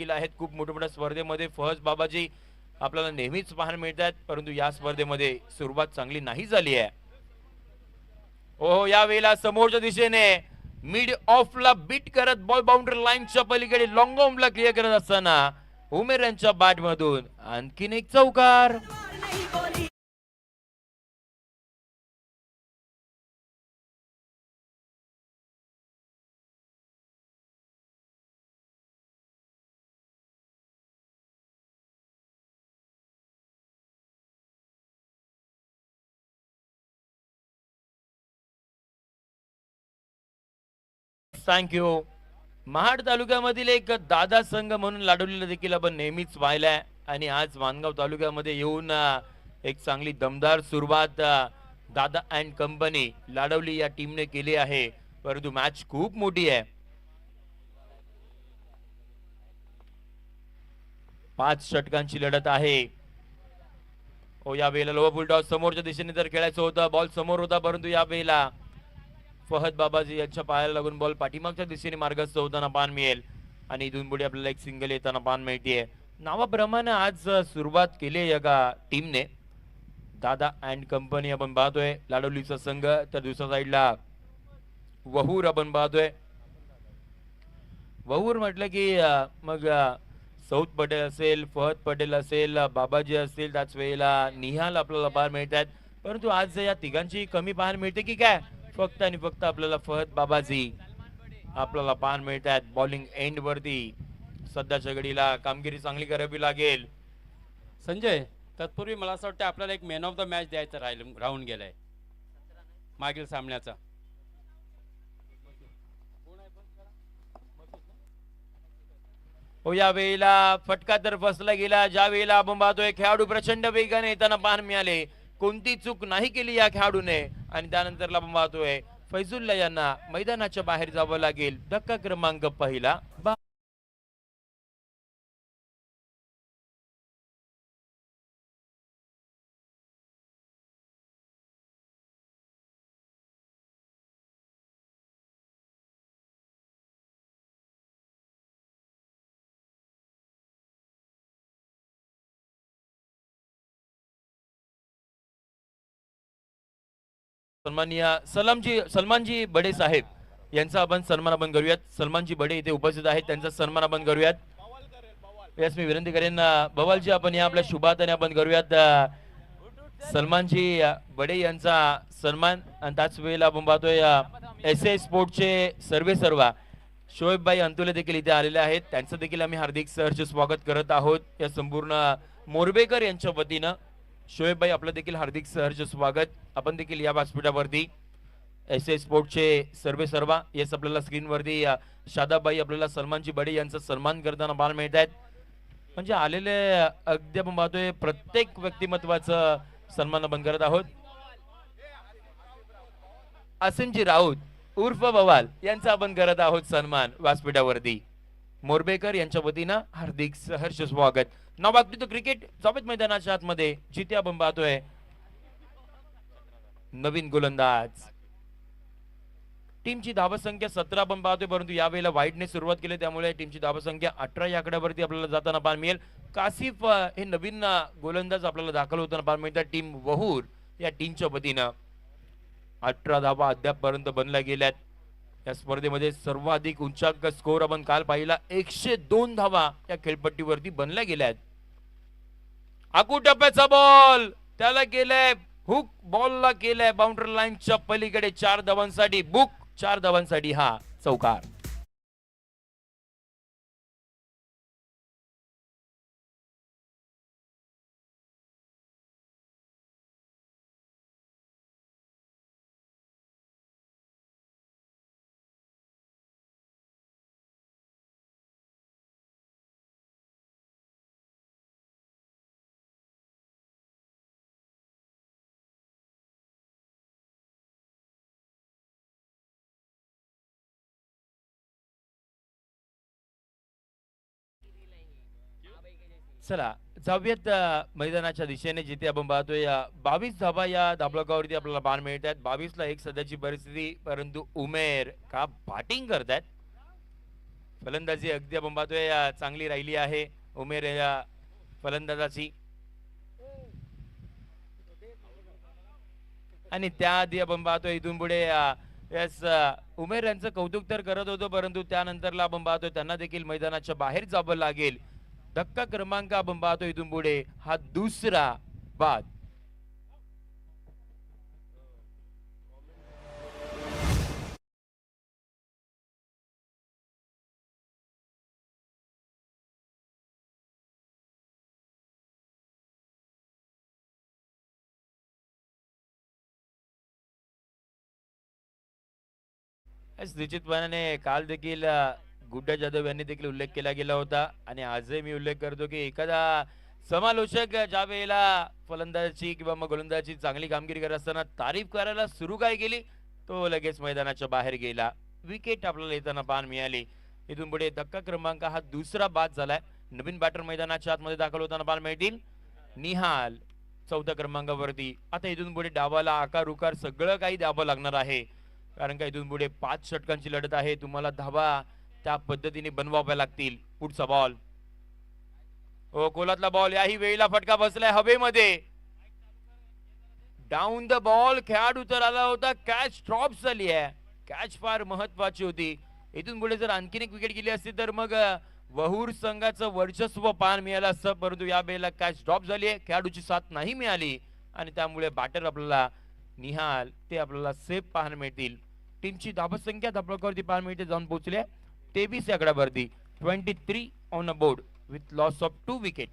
देखील आहेत खूप मोठ्या मोठ्या स्पर्धेमध्ये. फहज बाबाजी आपल्याला नेहमीच पाहायला मिळतात, परंतु या स्पर्धेमध्ये सुरुवात चांगली नाही झाली आहे. हो, या वेळेला समोरच्या दिशेने मिड ऑफला बीट करत बॉल बाउंड्री लाईनच्या पलीकडे लॉंग ऑफला क्लिअर करत असताना उमेर यांच्या बॅट मधून आणखीन एक चौकार. थँक्यू. महाड तालुक्यामधील एक दादा संघ म्हणून लाडवलेला देखील आपण नेहमीच पाहिलाय आणि आज मानगाव तालुक्यामध्ये येऊन एक चांगली दमदार सुरुवात दादा अँड कंपनी लाडवली या टीमने केली आहे, परंतु मॅच खूप मोठी आहे. 5 षटकांची लढत आहे. हो, या वेळेला लोअर फुल टॉस समोरच्या दिशेने जर खेळायचं होतं, बॉल समोर होता, परंतु या वेळेला फहद बाबाजी यांच्या पायाला लागून बॉल पाठीमागच्या दिशेने मार्गस्थ होताना पान मिळेल आणि इथून पुढे आपल्याला एक सिंगल येताना पान मिळते. नावाप्रमाणे आज सुरुवात केली आहे एका टीमने, दादा अँड कंपनी आपण पाहतोय लाडवलीचा संघ, तर दुसऱ्या साईडला वहूर आपण पाहतोय. वहूर म्हटलं की मग सौद पटेल असेल, फहद पटेल असेल, बाबाजी असतील, त्याच वेळेला निहाल आपल्याला पाहायला मिळतात, परंतु आज या तिघांची कमी पाहायला मिळते की काय? फक्त आणि फक्त आपल्याला फहद बाबाजी आपल्याला पाहायला मिळतात बॉलिंग एंड वरती. सध्याच्या घडीला कामगिरी चांगली करावी लागेल. संजय, तत्पूर्वी मला असं वाटतं आपल्याला एक मॅन ऑफ द मॅच द्यायचं राहून गेलाय मागील सामन्याचा. हो, या वेळेला फटका तर फसला गेला. ज्या वेळेला आपण पाहतोय खेळाडू प्रचंड वेगाने येताना पाहायला मिळाले, कोणती चूक नाही केली या खेळाडूने आणि त्यानंतर आपण पाहतोय फैजुल्ला यांना मैदानाच्या बाहेर जावं लागेल. धक्का क्रमांक पहिला. सन्माननीय सलमानजी बडे साहेब यांचा आपण सन्मान आपण करूयात. सलमानजी बडे इथे उपस्थित आहेत, त्यांचा सन्मान आपण करूयात. यास मी विनंती करेन बवालजी आपण या आपल्या शुभाताने आपण करूयात सलमानजी बडे यांचा सन्मान. आणि त्याच वेळेला आपण पाहतोय एस स्पोर्टचे सर्वा शोएबभाई अंतुले देखील इथे आलेले आहेत, त्यांचं देखील आम्ही हार्दिक सहर्ष स्वागत करत आहोत. या संपूर्ण मोरबेकर यांच्या वतीनं शोएबभाई आपलं देखील हार्दिक सहर्ष स्वागत. आपण देखील या व्यासपीठावरती एस स्पोर्टचे सर्वा येस आपल्याला स्क्रीनवरती शादाबाई आपल्याला सलमानजी बडे यांचा सन्मान करताना पाहायला मिळत आहेत. म्हणजे आलेले अगदी आपण पाहतोय प्रत्येक व्यक्तिमत्वाचं सन्मान आपण करत आहोत. असिमजी राऊत उर्फ बवाल यांचा आपण करत आहोत सन्मान व्यासपीठावरती. मोरबेकर यांच्या वतीनं हार्दिक सहर्ष स्वागत. नाव बाकी तो क्रिकेट जावेद मैदानाच्या आतमध्ये जिथे आपण पाहतोय नवीन गोलंदाज. टीमची धावसंख्या 17 आपण पाहतोय, परंतु यावेळेला वाईडने सुरुवात केली त्यामुळे टीमची धावसंख्या 18 या आकड्यावरती आपल्याला जाताना पाहायला मिळेल. कासिफ हे नवीन गोलंदाज आपल्याला दाखल होताना पाहायला मिळतात टीम वहूर या टीमच्या वतीनं. 18 धावा अद्यापपर्यंत बनल्या गेल्यात. या स्पर्धेमध्ये सर्वाधिक उंचांक स्कोर आपण काल पाहिला 102 धावा या खेळपट्टीवरती बनल्या गेल्यात. आकू टप्प्याचा बॉल त्याला केलंय हुक, बॉलला केलंय बाउंड्री लाईनच्या पलीकडे 4 धावांसाठी बुक. 4 धावांसाठी हा चौकार. चला जाऊयात मैदानाच्या दिशेने जिथे आपण पाहतोय 22 धावा या धाबळकावरती आपल्याला पाहायला मिळतात. 22 ला 1 सध्याची परिस्थिती, परंतु उमेर का बॅटिंग करतायत. फलंदाजी अगदी आपण पाहतोय चांगली राहिली आहे उमेर या फलंदाजाची. आणि त्याआधी आपण पाहतोय इथून पुढे यस उमेर यांचं कौतुक तर करत होतो, परंतु त्यानंतरला आपण पाहतोय त्यांना देखील मैदानाच्या बाहेर जावं लागेल. धक्का क्रमांक आपण पाहतोय इथून पुढे हा दुसरा बाद. निश्चितपणाने काल देखील गुड्डा जाधव यांनी देखील उल्लेख केला गेला होता आणि आजही मी उल्लेख करतो की एखादा समालोचक ज्या वेळेला फलंदाजी किंवा मग गोलंदाजी चांगली कामगिरी करत असताना तारीफ करायला सुरू काय केली, तो लगेच मैदानाच्या बाहेर गेला. विकेट आपल्याला येताना पाहायला मिळाली. इथून पुढे धक्का क्रमांक हा दुसरा बाद झालाय. नवीन बॅटर मैदानाच्या आतमध्ये दाखल होताना पाहायला मिळतील निहाल चौथ्या क्रमांकावरती. आता इथून पुढे डावाला आकार उकार सगळं काही द्यावं लागणार आहे, कारण का इथून पुढे 5 षटकांची लढत आहे. तुम्हाला धावा त्या पद्धतीने बनवाव्या लागतील. पुढचा बॉल, ओ कोलातला बॉल, याही वेळेला फटका बसलाय हवेमध्ये. डाऊन द बॉल खेळाडू तर आला होता, कॅच ड्रॉप झाली आहे. कॅच फार महत्वाची होती. इथून पुढे जर आणखीन एक विकेट गेली असती तर मग वहूर संघाचं वर्चस्व पाहायला मिळालं असतं, परंतु या वेळेला कॅच ड्रॉप झाली आहे. खेळाडूची साथ नाही मिळाली आणि त्यामुळे बॅटर आपल्याला निहाल ते आपल्याला सेफ पाहायला मिळतील. टीमची धावसंख्या धापळकावरती पाहायला मिळते, जाऊन पोहोचल्या 23 आकड्यावरती. 23 on a board with loss of 2 wicket.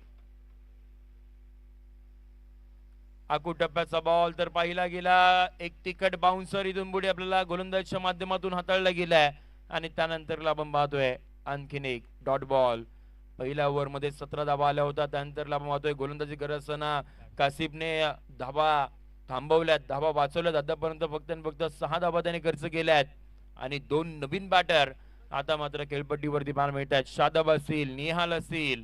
आकू टप्प्याचा बॉल तर पाहिला गेला. एक तिकट बाउन्सर इथून पुढे आपल्याला गोलंदाजच्या माध्यमातून हाताळला गेलाय आणि त्यानंतरला आपण पाहतोय आणखीन एक डॉट बॉल. पहिल्या ओव्हर मध्ये 17 धावा आल्या होत्या. त्यानंतरला आपण पाहतोय गोलंदाजी करत असताना कासिफने धावा थांबवल्यात, धावा वाचवल्यात. आतापर्यंत फक्त आणि फक्त 6 धावा त्याने खर्च केल्यात आणि 2 नवीन बॅटर आता मात्र खेळपट्टीवरती पाहायला मिळतात. शादाब असतील, निहाल असतील,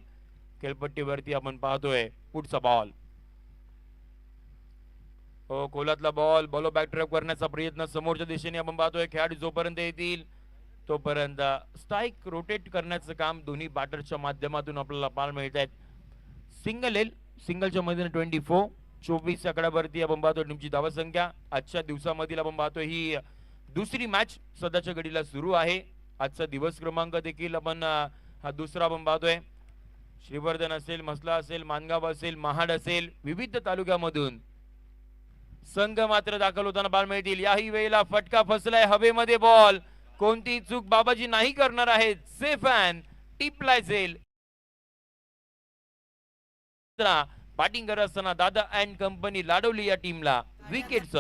खेळपट्टीवरती आपण पाहतोय. पुढचा बॉल, हो कोलातला बॉल, बॉलो बॅक ड्राइव्ह करण्याचा प्रयत्न समोरच्या दिशेने आपण पाहतोय. खेळाडू जोपर्यंत येतील तोपर्यंत स्ट्राइक रोटेट करण्याचं काम दोन्ही बॅटरच्या माध्यमातून आपल्याला पाहायला मिळत आहेत. सिंगल येईल, सिंगलच्या मध्ये 24 आकड्यावरती आपण पाहतोय टीमची धावसंख्या. आजच्या दिवसामधील आपण पाहतोय ही दुसरी मॅच सध्याच्या घडीला सुरू आहे. आजचा दिवस क्रमांक देखील आपण हा दुसरा आपण पाहतोय. श्रीवर्धन असेल, म्हसला असेल, मानगाव असेल, महाड असेल, विविध तालुक्यामधून संघ मात्र दाखल होताना पाहायला मिळतील. याही वेळेला फटका फसलाय हवेमध्ये. बॉल कोणती चूक बाबाजी नाही करणार आहेत. सेफ अँड टिपलाय सेल. बॅटिंग करत असताना दादा अँड कंपनी लाडवली या टीमला विकेट.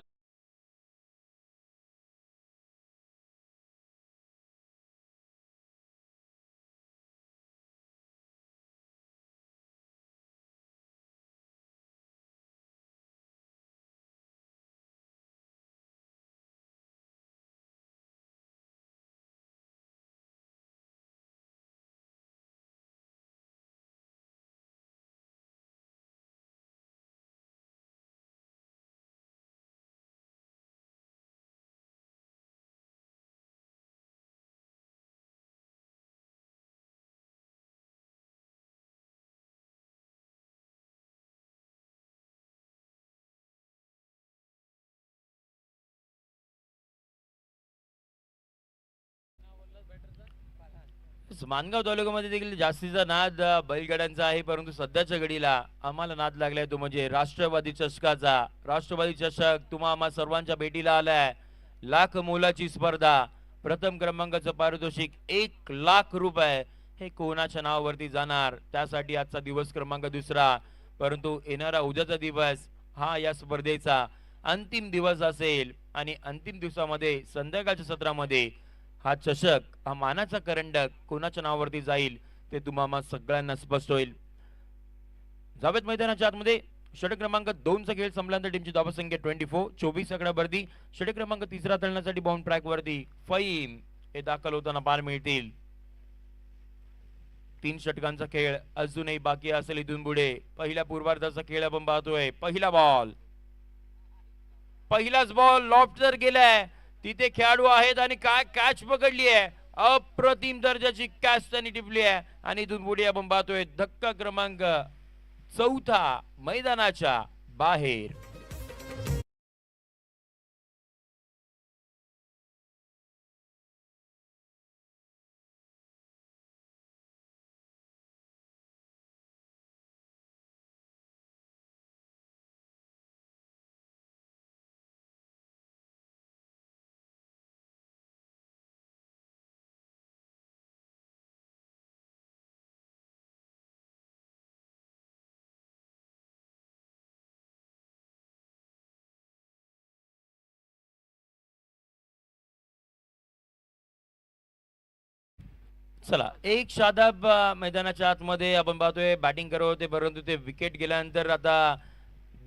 मानगाव तालुक्यामध्ये देखील जास्तीचा नाद बैलगाड्यांचा आहे, परंतु सध्याच्या घडीला आम्हाला नाद लागलाय तो म्हणजे राष्ट्रवादी चषकाचा. राष्ट्रवादी चषक तुम्हा आम्हा सर्वांच्या भेटीला आलाय. लाख मोलाची स्पर्धा, प्रथम क्रमांकाचं पारितोषिक 1,00,000 रुपये हे कोणाच्या नावावरती जाणार, त्यासाठी आजचा दिवस क्रमांक दुसरा. परंतु येणारा उद्याचा दिवस हा या स्पर्धेचा अंतिम दिवस असेल आणि अंतिम दिवसामध्ये संध्याकाळच्या सत्रामध्ये हा चषक, हा मानाचा करंडक कोणाच्या नावावरती जाईल ते तुम्हाला सगळ्यांना स्पष्ट होईल. जावेद मैदानाच्या आतमध्ये षटक क्रमांक 2 चा खेळ संपल्यानंतर टीमची धावसंख्या 24 आकड्यावरती. षटक क्रमांक 3 तळण्यासाठी बाउंड ट्रॅक वरती फईम हे दाखल होताना पाहायला मिळतील. 3 षटकांचा खेळ अजूनही बाकी असेल. इथून पुढे पहिल्या पूर्वार्धाचा खेळ आपण पाहतोय. पहिला बॉल, पहिलाच बॉल लॉफ्ट जर गेलाय तिथे खेळाडू आहेत आणि काय कॅच पकडली आहे. अप्रतिम दर्जाची कॅच त्यांनी टिपली आहे आणि इथून पुढे आपण पाहतोय धक्का क्रमांक 4 मैदानाच्या बाहेर. चला एक शादाब मैदानाच्या आतमध्ये आपण पाहतोय बॅटिंग करत होते, परंतु ते विकेट गेल्यानंतर आता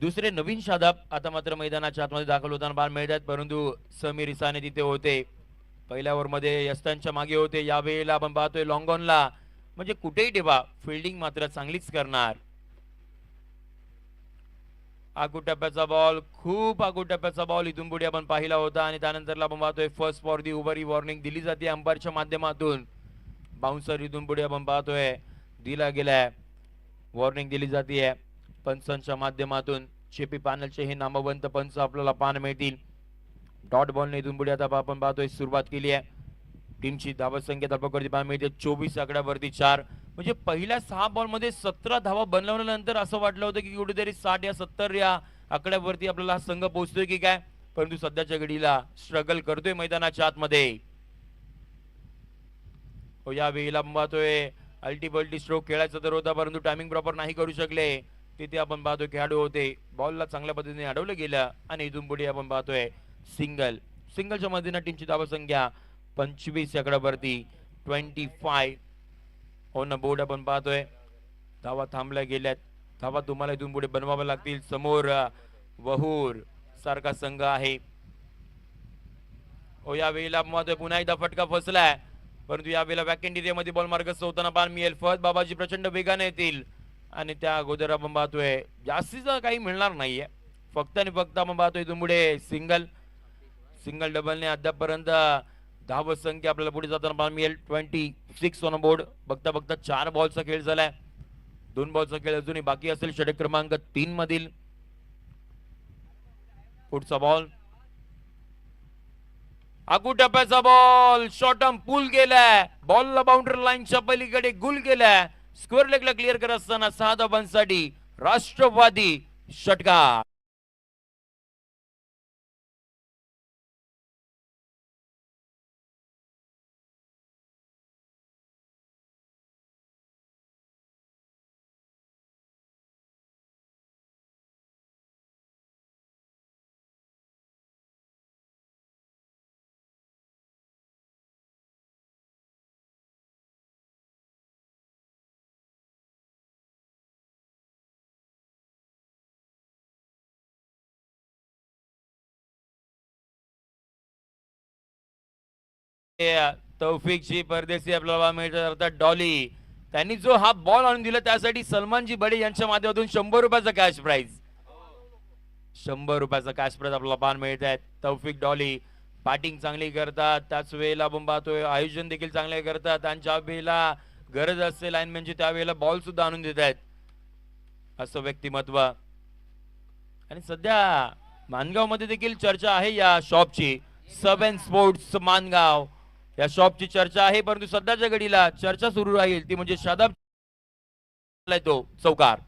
दुसरे नवीन शादाब आता मात्र मैदानाच्या आतमध्ये दाखल होताना पाहायला मिळत आहेत, परंतु समीर इसाने तिथे होते. पहिल्या ओव्हरमध्ये यस्तांच्या मागे होते. यावेळेला आपण पाहतोय लॉंगॉनला म्हणजे कुठेही ठेवा फिल्डिंग मात्र चांगलीच करणार. आगू टप्प्याचा बॉल, खूप आगू टप्प्याचा बॉल इथून पुढे आपण पाहिला होता आणि त्यानंतरला आपण पाहतोय first for the over he warning दिली जाते अंपायरच्या माध्यमातून. बाउन्सर इथून पुढे आपण पाहतोय दिला गेलाय, वॉर्निंग दिली जाते पंचांच्या माध्यमातून. शेपी पॅनलचे हे नामवंत पंच आपल्याला पाहायला मिळतील. डॉट बॉलने इथून पुढे आता आपण पाहतोय सुरुवात केली आहे. टीमची धावा संख्या धावावरती पाहायला मिळते 24 आकड्यावरती 4. म्हणजे पहिल्या 6 बॉल मध्ये 17 धावा बनवल्यानंतर असं वाटलं होतं की कुठेतरी 60 या 70 या आकड्यावरती आपल्याला हा संघ पोहोचतोय की काय, परंतु सध्याच्या घडीला स्ट्रगल करतोय मैदानाच्या आतमध्ये. या वेळेला पाहतोय अल्टी स्ट्रोक खेळायचा तर होता, परंतु टायमिंग प्रॉपर नाही करू शकले. तिथे आपण पाहतोय खेळाडू होते, बॉलला चांगल्या पद्धतीने अडवलं गेलं आणि इथून पुढे आपण पाहतोय सिंगलच्या मधील टीमची धावा संख्या 25 आकड्यावरती 25 ऑन बोर्ड आपण पाहतोय. धावा थांबल्या गेल्यात, धावा तुम्हाला इथून पुढे बनवाव्या लागतील. समोर वहूर सारखा संघ आहे. या वेळेला पाहतोय पुन्हा एकदा फटका फसलाय, परंतु यावेळेला बॅक एरियामध्ये बॉल मार्गस्थ होताना पाहायला मिळेल. फहद बाबाजी प्रचंड वेगाने येतील आणि त्या अगोदर आपण पाहतोय जास्तीचं काही मिळणार नाहीये. फक्त आणि फक्त आपण पाहतोय इथून पुढे सिंगल डबलने अद्यापपर्यंत धाव संख्या आपल्याला पुढे जाताना पाहायला मिळेल 26 ऑन बोर्ड. बघता बघता 4 बॉलचा खेळ झालाय, 2 बॉलचा खेळ अजूनही बाकी असेल. षटक क्रमांक 3 मधील पुढचा बॉल, आगू टप्प्याचा बॉल, शॉर्ट आर्म पूल गेलाय, बॉलला बाउंड्री लाईनच्या पलीकडे गुल गेलाय. स्क्वेअर लेगला क्लिअर करत असताना 6 धावांसाठी राष्ट्रवादी षटकार. तौफिकची परदेशी आपल्याला मिळतात डॉली, त्यांनी जो हा बॉल आणून दिला त्यासाठी सलमानजी बडे यांच्या माध्यमातून 100 रुपयाचा कॅश प्राइज, 100 रुपयाचा कॅश प्राइज आपल्याला पाहायला मिळत आहे. तौफिक डॉली बॅटिंग चांगली करतात, त्याच वेळेला आपण पाहतोय आयोजन देखील चांगले करतात आणि ज्या वेळेला गरज असते लाईनमॅनची त्यावेळेला बॉल सुद्धा आणून देत आहेत असं व्यक्तिमत्व. आणि सध्या मानगाव मध्ये देखील चर्चा आहे या शॉपची, 7 स्पोर्ट्स मानगाव या शॉपची चर्चा आहे, परंतु सध्याच्या घडीला चर्चा सुरू राहील ती म्हणजे शादाब तो चौकार.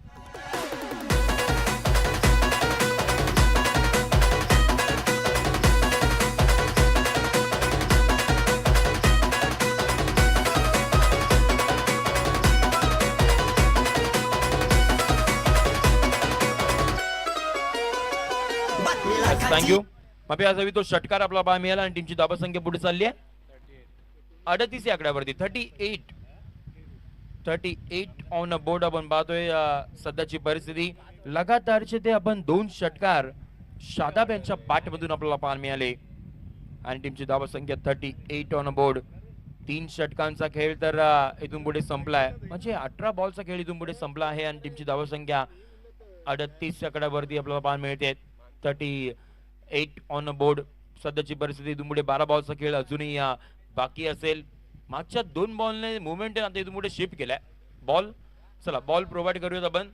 थँक्यू माफी असावी. तो षटकार आपला पाहायला मिळाला आणि टीमची धावा संख्या पुढे चालली आहे 38 आकड्यावरती 38 ऑन बोर्ड. आपण पाहतोय सध्याची परिस्थिती लगातारचे ते आपण 2 षटकार शादाब यांच्या बॅटमधून आपल्याला पाहायला मिळाले आणि टीमची धावा संख्या 38 ऑन बोर्ड. 3 षटकांचा खेळ तर इथून पुढे संपलाय, म्हणजे 18 बॉलचा खेळ इथून पुढे संपला आहे आणि टीमची धावा संख्या 38 आकड्यावरती आपल्याला पाहायला मिळते 38 ऑन बोर्ड. सध्याची परिस्थिती इथून पुढे 12 बॉलचा खेळ अजूनही बाकी असेल. मागच्या 2 बॉलने मुवमेंट आता इथून पुढे शिफ्ट केलाय. बॉल चला बॉल प्रोव्हाइड करूयात आपण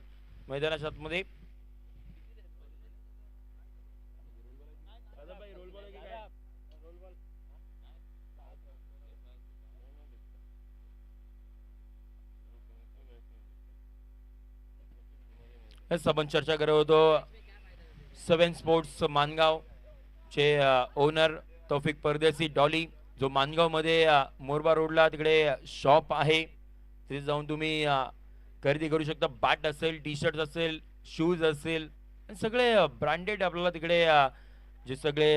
मैदानाच्या आतमध्ये. हेच आपण चर्चा करत होतो 7 स्पोर्ट्स मानगाव चे ओनर तौफिक परदेसी डॉली, जो मानगाव मध्ये मोरबा रोडला तिकडे शॉप आहे. तिथे जाऊन तुम्ही खरेदी करू शकता. बॅट असेल, टी शर्ट असेल, शूज असेल, सगळे ब्रँडेड आपल्याला तिकडे जे सगळे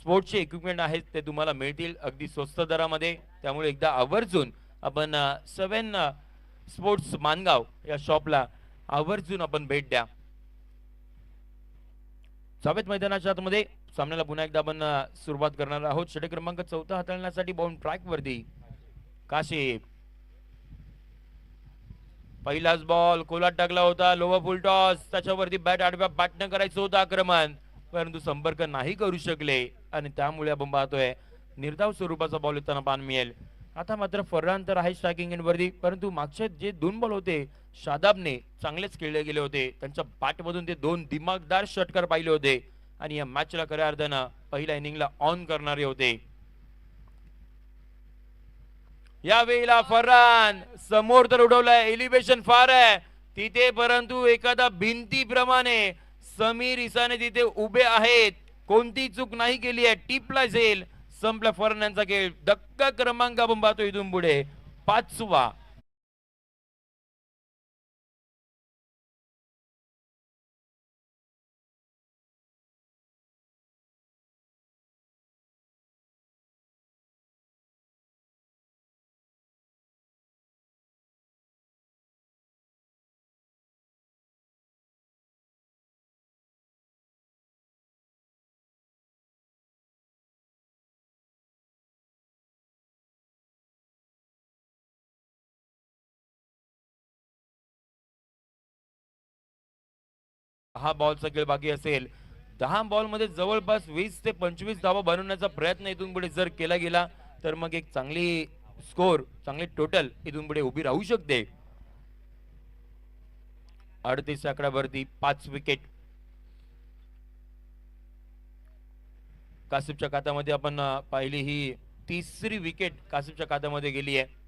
स्पोर्ट्सचे इक्विपमेंट आहेत ते तुम्हाला मिळतील अगदी स्वस्त दरामध्ये. त्यामुळे एकदा आवर्जून आपण 7 स्पोर्ट्स मानगाव या शॉपला आवर्जून आपण भेट द्या. जावेद मैदानाच्या आतमध्ये सामन्याला पुन्हा एकदा आपण सुरुवात करणार आहोत. षटक क्रमांक 4 हाताळण्यासाठी बाउंड ट्रॅक वरती काशिफ. पहिलाच बॉल कोलाट टाकला होता, लोवर फुल टॉस, त्याच्यावरती बॅट आडव्या बॅटनं करायचं होतं आक्रमण, परंतु संपर्क नाही करू शकले आणि त्यामुळे आपण पाहतोय निर्धाव स्वरूपाचा बॉल येताना पान मिळेल. आता मात्र फर्रान तर आहे स्ट्रायकिंग एंड वरती, परंतु मागचे जे 2 बॉल होते शादाबने चांगलेच खेळले गेले होते. त्यांच्या बॅटमधून ते 2 दिमागदार षटकार पाहिले होते आणि या मॅचला खऱ्या अर्थानं पहिल्या इनिंगला ऑन करणारे होते. या वेळेला फर्रान समोर तर उडवलाय, एलिव्हेशन फार आहे तिथे, परंतु एखादा भिंतीप्रमाणे समीर इसाने तिथे उभे आहेत, कोणती चूक नाही केली आहे. टिपला झेल संपला फर्रान यांचा खेळ. धक्का क्रमांक आपण पाहतो इथून पुढे 5वा. हा बॉलचा खेळ बाकी असेल. 10 बॉल मध्ये जवळपास 20 ते 25 धावा बनवण्याचा प्रयत्न इथून पुढे जर केला गेला तर मग एक चांगली स्कोर, चांगली टोटल इथून पुढे उभी राहू शकते. 38 आकड्यावरती 5 विकेट कासिफच्या खात्यामध्ये आपण पाहिली. ही 3री विकेट कासिफच्या खात्यामध्ये गेली आहे.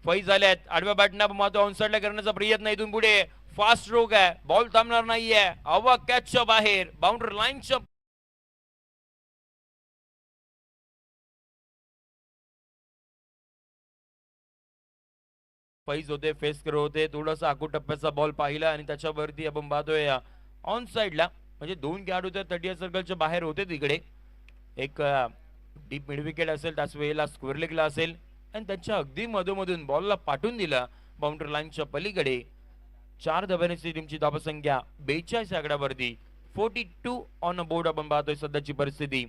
फैज झाल्यात आडव्या बॅटना मात्र ऑनसाइडला करण्याचा प्रयत्न इथून पुढे. फास्ट स्ट्रोक आहे, बॉल थांबणार नाहीये, हवा कॅचच्या बाहेर, बाउंड्री लाईनच्या फैज होते, फेस करत होते. थोडासा आखू टप्प्याचा बॉल पाहिला आणि त्याच्यावरती आपण पाहतोय ऑन साइडला म्हणजे 2 खेळाडू त्या 30 सर्कलच्या बाहेर होते. तिकडे एक डीप मिड विकेट असेल, त्याच वेळेला स्क्वेअर लेगला असेल आणि त्यांच्या अगदी मधोमधून बॉलला पाठवून दिला बाउंड्री लाईनच्या पलीकडे. 4 धाब्याची टीमची धावसंख्या 42 आकड्यावरती 42 ऑन अ बोर्ड आपण पाहतोय सध्याची परिस्थिती.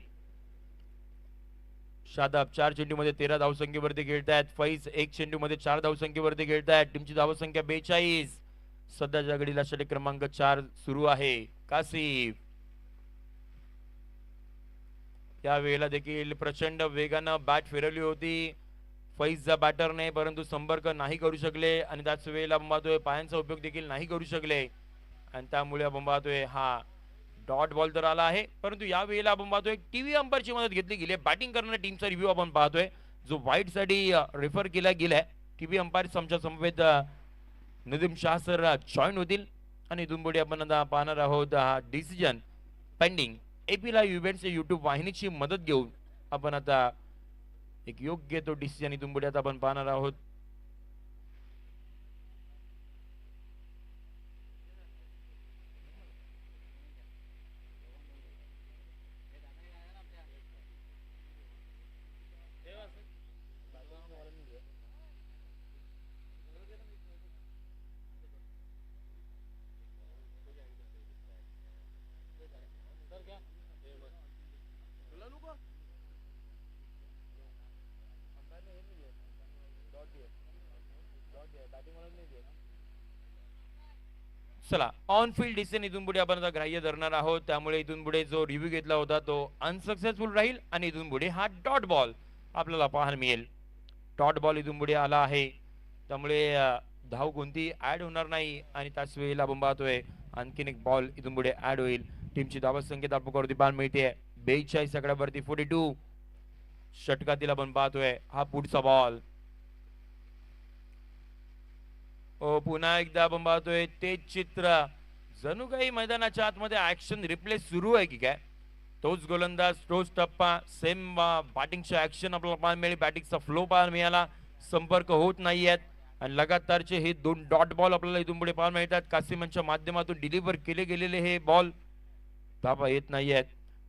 शादाब 4 चेंडूमध्ये 13 धावसंख्येवरती खेळतायत. फैज 1 चेंडूमध्ये 4 धावसंख्येवरती खेळतायत. टीमची धावसंख्या 42. सध्याच्या घडीला षटक क्रमांक 4 सुरू आहे. कासिफ या वेळेला देखील प्रचंड वेगानं बॅट फिरवली होती फैजचा बॅटरने, परंतु संपर्क नाही करू शकले आणि त्याच वेळेला आपण पाहतोय पायांचा उपयोग देखील नाही करू शकले आणि त्यामुळे आपण पाहतोय हा डॉट बॉल तर आला आहे. परंतु या वेळेला आपण पाहतोय टीव्ही अंपायरची मदत घेतली गेली. बॅटिंग करणाऱ्या टीमचा रिव्ह्यू आपण पाहतोय जो व्हाईट साठी रेफर केला गेलाय. टीव्ही अंपायर आमच्या समवेत नदीम शाह सर जॉईन होतील आणि इथून पुढे आपण आता पाहणार आहोत हा decision pending. AP live events YouTube वाहिनीची मदत घेऊन आपण आता एक योग्य तो डिसिजन इथून पुढे आता आपण पाहणार आहोत. चला ऑन फील्ड डिसिजन इथून पुढे आपण आता ग्राह्य धरणार आहोत. त्यामुळे इथून पुढे जो रिव्ह्यू घेतला होता तो अनसक्सेसफुल राहील आणि इथून पुढे हा डॉट बॉल आपल्याला पाहायला मिळेल. डॉट बॉल इथून पुढे आला आहे, त्यामुळे धाव कोणती ऍड होणार नाही आणि त्याच वेळेला आपण पाहतोय आणखीन एक बॉल इथून पुढे ऍड होईल. टीमची धावा संख्या आपल्यावरती पाहायला मिळते 42 आकड्यावरती 42. षटकातील आपण पाहतोय हा पुढचा बॉल. पुन्हा एकदा आपण पाहतोय तेच चित्र, जणू काही मैदानाच्या आतमध्ये ऍक्शन रिप्ले सुरू आहे की काय. तोच गोलंदाज, तोच टप्पा, सेम बॅटिंगचं ऍक्शन आपल्याला पाहायला मिळेल. बॅटिंगचा फ्लो पाहायला मिळाला, संपर्क होत नाहीयेत आणि लगातारचे हे 2 डॉट बॉल आपल्याला इथून पुढे पाहायला मिळतात. कासिमांच्या माध्यमातून डिलिव्हर केले गेलेले हे बॉल धाबा येत नाहीयेत.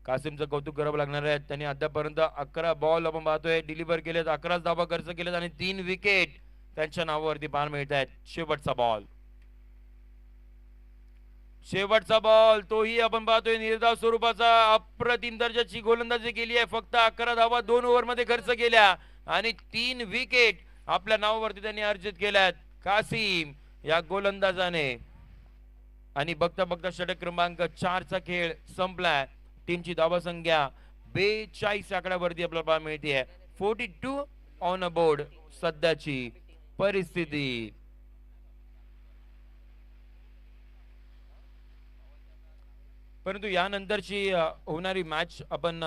कासिमचं कौतुक करावं लागणार आहे. त्यांनी अद्यापर्यंत 11 बॉल आपण पाहतोय डिलिव्हर केलेत, 11 धाबा खर्च केलेत आणि 3 विकेट त्यांच्या नावावरती पाहायला मिळत आहेत. शेवटचा बॉल, शेवटचा बॉल, तोही आपण पाहतोय निर्धाव स्वरूपाचा. अप्रतिम दर्जाची गोलंदाजी केली आहे. फक्त 11 धावा 2 ओव्हर मध्ये खर्च केल्या आणि 3 विकेट आपल्या नावावरती त्यांनी अर्जित केल्यात कासिम या गोलंदाजाने. आणि बघता बघता षटक क्रमांक 4 चा खेळ संपलाय. टीमची धावा संख्या 42 आकड्यावरती आपल्याला पाहायला मिळते. 42 ऑन अ बोर्ड सध्याची परिस्थिती. परंतु यानंतरची होणारी मॅच आपण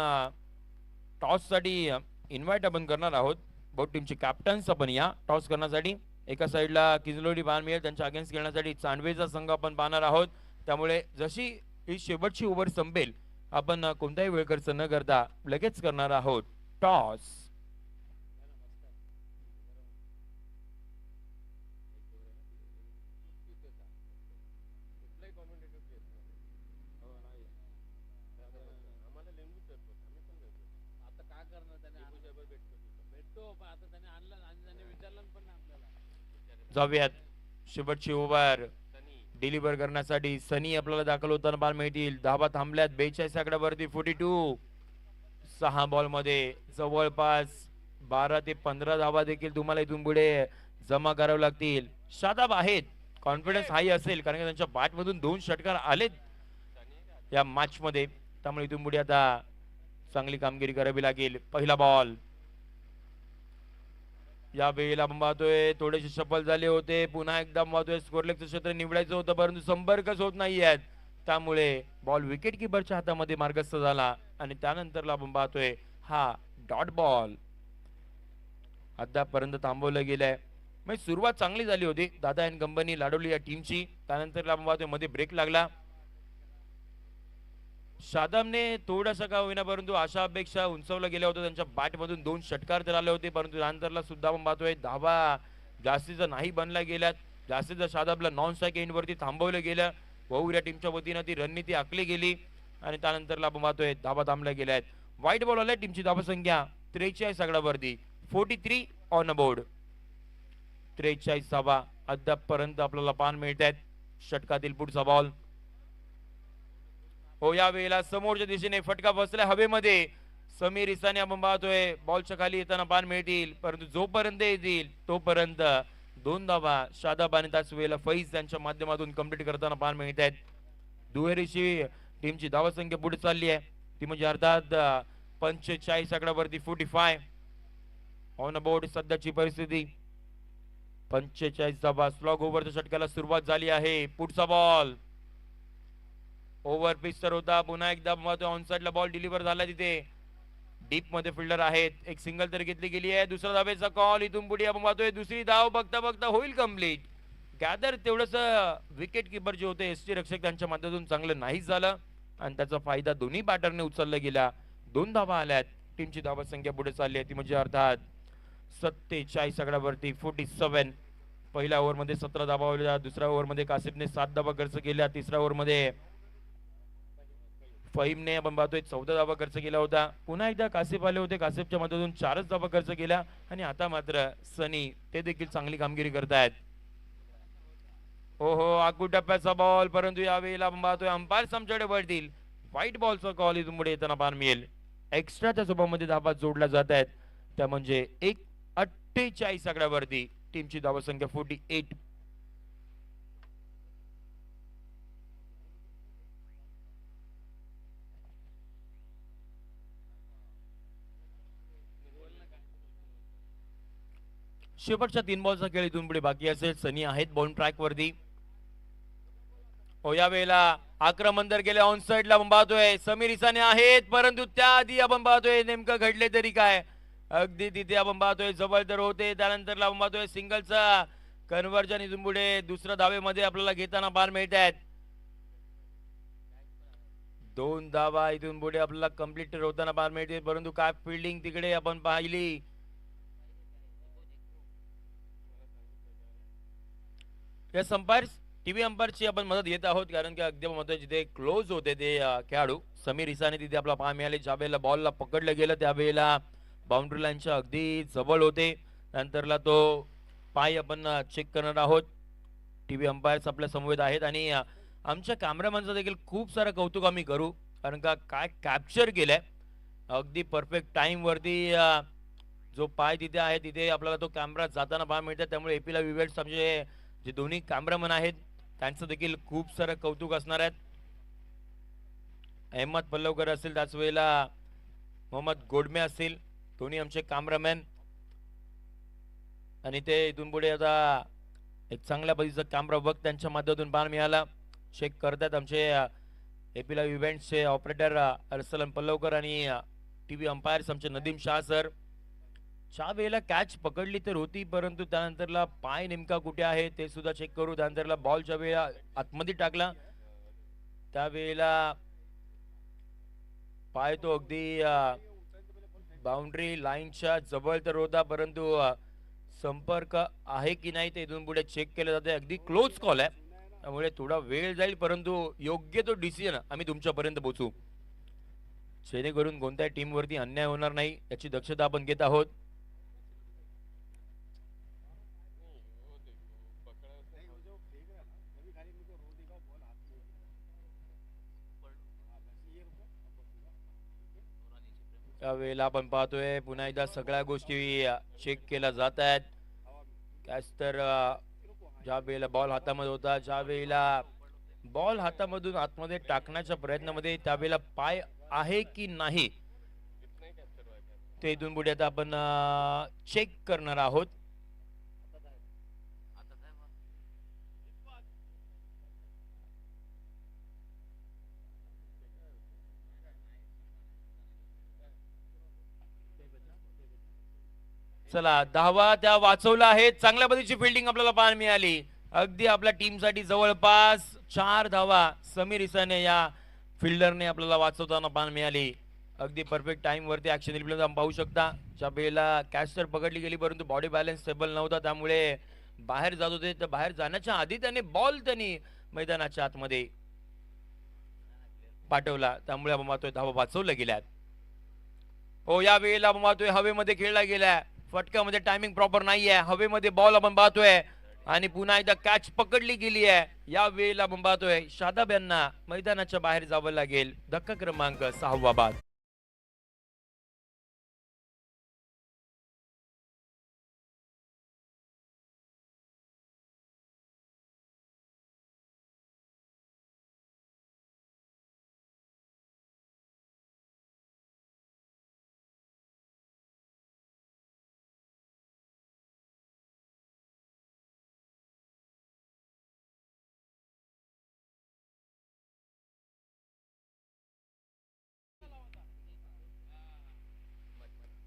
टॉस साठी इन्व्हाइट आपण करणार आहोत. बोथ टीमचे कॅप्टन्स आपण या टॉस करण्यासाठी. एका साईडला किजलोडी पाहायला मिळेल, त्यांच्या अगेन्स्ट खेळण्यासाठी चांडवेचा संघ आपण पाहणार आहोत. त्यामुळे जशी ही शेवटची ओव्हर संपेल आपण कोणताही वेळ खर्च न करता लगेच करणार आहोत टॉस. जाऊयात शेवटची ओव्हर डिलिव्हर करण्यासाठी सनी आपल्याला दाखल होताना पाहायला मिळतील. धाबा थांबल्यात 42 आकड्यावरती 42. 6 बॉल मध्ये जवळपास 12 ते 15 धाबा देखील तुम्हाला इथून पुढे जमा करावे लागतील. शादाब आहेत, कॉन्फिडन्स हाई असेल कारण त्यांच्या बॅट मधून 2 षटकार आलेत या मॅच मध्ये. त्यामुळे इथून पुढे आता चांगली कामगिरी करावी लागेल. पहिला बॉल, या वेळेला आपण पाहतोय थोडेसे सफल झाले होते. पुन्हा एकदा पाहतोय स्कोरलेगचं क्षेत्र निवडायचं होतं परंतु संपर्कच होत नाहीयेत. त्यामुळे बॉल विकेट किपरच्या हातामध्ये मार्गस्थ झाला आणि त्यानंतरला आपण पाहतोय हा डॉट बॉल अद्यापर्यंत थांबवलं गेलंय. म्हणजे सुरुवात चांगली झाली होती दादा अँड कंपनी लाडवली या टीमची. त्यानंतर आपण पाहतोय मध्ये ब्रेक लागला. शादाबने थोडासा का होईना परंतु आशा अपेक्षा उंचवलं गेल्या होत्या. त्यांच्या बॅट मधून 2 षटकार तर आले होते परंतु त्यानंतरला सुद्धा आपण पाहतोय धाबा जास्तीचा नाही बनला गेल्यात. जास्तीचा शादाबला नॉन स्ट्राईक एंड वरती थांबवलं गेलं. वहूर या टीमच्या वतीनं ती रणनीती आखली गेली आणि त्यानंतरला आपण पाहतोय धाबा थांबल्या गेल्या आहेत. व्हाईट बॉल आलाय. टीमची धाबा संख्या 43 आकड्यावरती 43 ऑन बोर्ड. 43 धाबा अद्यापपर्यंत आपल्याला पाहायला मिळत आहेत. षटकातील पुढचा बॉल. हो, या वेळेला समोरच्या दिशेने फटका बसलाय हवेमध्ये. समीर इसाने आपण पाहतोय बॉलच्या खाली येताना पान मिळतील परंतु जोपर्यंत येतील तोपर्यंत 2 धावा शादाब आणि त्याच वेळेला फैज त्यांच्या माध्यमातून कंप्लीट करताना पान मिळत आहेत. दुहेरीची टीमची धावा संख्या पुढे चालली आहे ती म्हणजे अर्थात 45 आकड्यावरती 45 ऑन बोर्ड सध्याची परिस्थिती. 45 धावा. स्लॉग ओव्हरच्या षटकाला सुरुवात झाली आहे. पुढचा बॉल ओव्हर पिच तर होता. पुन्हा एकदा ऑन साइडला बॉल डिलिव्हर झाला. तिथे डीप मध्ये फिल्डर आहेत. एक सिंगल तर घेतली गेली आहे. दुसरा धावेचा कॉल. इथून पुढे आपण पाहतोय दुसरी धाव बघता बघता होईल कंप्लीट. गॅदर तेवढंच विकेट किपर जे होते एसटी रक्षक त्यांच्या माध्यमातून चांगलं नाही झालं आणि त्याचा फायदा दोन्ही बॅटरने उचलला गेला. 2 धावा आल्यात. टीमची धावा संख्या पुढे चालली आहे ती म्हणजे अर्थात 47 आकड्यावरती 47. पहिल्या ओव्हर मध्ये 17 धावा होत्या. दुसऱ्या ओव्हर मध्ये कासिफने 7 धावा खर्च केल्या. तिसऱ्या ओव्हर मध्ये फहीमने आपण पाहतोय 14 धावा खर्च केला होता. पुन्हा एकदा कासिफ आले होते. कासिफच्या मदतून 4च धावा खर्च केल्या आणि आता मात्र सनी ते देखील चांगली कामगिरी करतायत. हो हो, आगू टप्प्याचा बॉल परंतु यावेळेला आपण पाहतोय अंपायर आमच्याकडे वळतील. व्हाईट बॉलचा कॉल इथून पुढे येताना पाहायला मिळेल. एक्स्ट्राच्या स्वरूपामध्ये धावा जोडल्या जात आहेत त्या म्हणजे 48 आकड्यावरती टीमची धावा संख्या 48. शेवटच्या 3 बॉलचा खेळ इथून पुढे बाकी असेल. सनी आहेत बॉल ट्रॅक वरती. हो या वेळेला आक्रमण तर गेले ऑन साइडला आपण पाहतोय समीर इसाने आहेत, परंतु त्याआधी आपण पाहतोय नेमकं घडले तरी काय. अगदी तिथे आपण पाहतोय जवळ तर होते, त्यानंतर आपण पाहतोय सिंगलचा कन्व्हर्जन इथून पुढे दुसऱ्या धावेमध्ये आपल्याला घेताना पाहायला मिळत आहेत. 2 धावा इथून पुढे आपल्याला कंप्लीट होताना पाहायला मिळते, परंतु काय फिल्डिंग तिकडे आपण पाहिली. या टीव्ही अंपायरची आपण मदत घेत आहोत, कारण की अगदी महत्वाचे जिथे क्लोज होते ते खेळाडू समीर इसाने तिथे आपला पाहा मिळाले. ज्या वेळेला बॉलला पकडलं गेलं त्यावेळेला बाउंड्री लाईनच्या अगदी जवळ होते. नंतरला तो पाय आपण चेक करणार आहोत. टीव्ही अंपायर्स आपल्या समवेत आहेत आणि आमच्या कॅमेरामॅनचं देखील खूप सारं कौतुक आम्ही करू, कारण का काय कॅप्चर केलंय अगदी परफेक्ट टाइम वरती. जो पाय तिथे आहे तिथे आपल्याला तो कॅमेरा जाताना पाहायला मिळतात. त्यामुळे एपीला विवेट्स आमचे जे दोन्ही कॅमेरामॅन आहेत त्यांचं देखील खूप सारं कौतुक असणार आहेत. अहमद पल्लवकर असेल, त्याच वेळेला मोहम्मद गोडमे असतील, दोन्ही आमचे कॅमेरामॅन. आणि ते इथून पुढे आता एक चांगल्या पद्धतीचा कॅमेरा वर्क त्यांच्या माध्यमातून पाहायला मिळाला. चेक करतात आमचे एपीला इव्हेंट्सचे ऑपरेटर अर्सलन पल्लवकर आणि टीव्ही अंपायर्स आमचे नदीम शाह सर. ज्या वेळेला कॅच पकडली तर होती, परंतु त्यानंतरला पाय नेमका कुठे आहे ते सुद्धा चेक करू. त्यानंतरला बॉल ज्या वेळेला आतमध्ये टाकला त्यावेळेला पाय तो अगदी बाउंड्री लाईनच्या जवळ तर होता, परंतु संपर्क आहे की नाही ते इथून पुढे चेक केलं जाते. अगदी क्लोज कॉल आहे, त्यामुळे थोडा वेळ जाईल, परंतु योग्य तो डिसिजन आम्ही तुमच्यापर्यंत पोहोचू, जेणेकरून कोणत्याही टीम वरती अन्याय होणार नाही याची दक्षता आपण घेत आहोत. त्यावेळेला आपण पाहतोय पुन्हा एकदा सगळ्या गोष्टी चेक केल्या जात आहेत. कॅच तर ज्या वेळेला बॉल हातामध्ये होता, ज्या वेळेला बॉल हातामधून आतमध्ये टाकण्याच्या प्रयत्नामध्ये त्यावेळेला पाय आहे की नाही ते इथून पुढे आता आपण चेक करणार आहोत. चला 10 त्या वाचवला आहे. चांगल्या पद्धतीची फिल्डिंग आपल्याला पाहायला मिळाली. अगदी आपल्या टीमसाठी जवळपास 4 धावा समीर इसाने या फिल्डरने आपल्याला वाचवताना पाहायला मिळाली. अगदी परफेक्ट टाइम वरती ऍक्शन दिली आपण पाहू शकता. ज्या वेळेला कॅच तर पकडली गेली, परंतु बॉडी बॅलन्स स्टेबल नव्हता, त्यामुळे बाहेर जात होते. तर बाहेर जाण्याच्या आधी त्याने बॉल मैदानाच्या आतमध्ये पाठवला, त्यामुळे आपण पाहतोय धावा वाचवल्या गेल्यात. हो या वेळेला आपण पाहतोय हवेमध्ये खेळला गेलाय. फटक्यामध्ये टायमिंग प्रॉपर नाहीये. हवेमध्ये बॉल आपण पाहतोय आणि पुन्हा एकदा कॅच पकडली गेली आहे. या वेळेला आपण पाहतोय शादाब यांना मैदानाच्या बाहेर जावं लागेल. धक्का क्रमांक 6 बाद.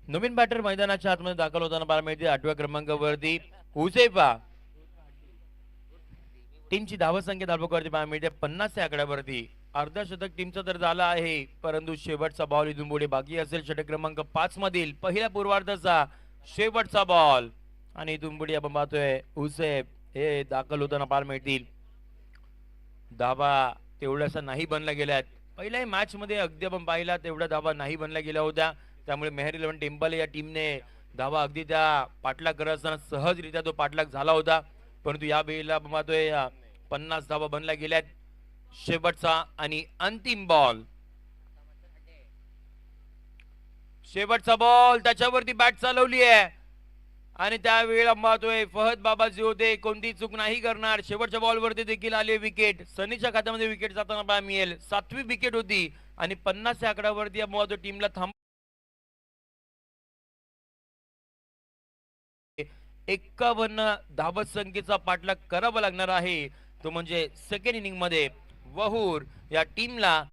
नवीन बॅटर मैदानाच्या आतमध्ये दाखल होताना पाहायला मिळते. 8व्या क्रमांकावरती हुसेफा टीमची धावसंख्या धावपवरती पाहायला मिळते 50 या आकड्यावरती. अर्धशतक टीमचा तर झाला आहे, परंतु शेवटचा बॉल इथून पुढे बाकी असेल. षटक क्रमांक 5 मधील पहिल्या पूर्वार्धाचा शेवटचा बॉल आणि इथून पुढे आपण पाहतोय हुसेफ हे दाखल होताना पाहायला मिळतील. धावा तेवढ्यासा नाही बनल्या गेल्यात. पहिल्याही मॅच मध्ये अगदी आपण पाहिला तेवढ्या धावा नाही बनल्या गेल्या होत्या, त्यामुळे मेहर 11 टेम्पल या टीमने धावा अगदी त्या पाठलाग करत असताना सहजरित्या तो पाठलाग झाला होता, परंतु या वेळेला आपण पाहतोय 50 धावा बनल्या गेल्यात. शेवटचा आणि अंतिम बॉल, शेवटचा बॉल त्याच्यावरती बॅट चालवली आहे आणि त्यावेळेला पाहतोय फहद बाबाजी होते, कोणती चूक नाही करणार. शेवटच्या बॉल वरती देखील आले विकेट. सनीच्या खात्यामध्ये विकेट जाताना पाहायला मिळेल. 7वी विकेट होती आणि 50 या आकड्यावरती आपण टीमला थांब 51 धावत संख्येचा पाठलाग करावा लागणार आहे, तो म्हणजे सेकंड इनिंग मध्ये वहूर या टीमला.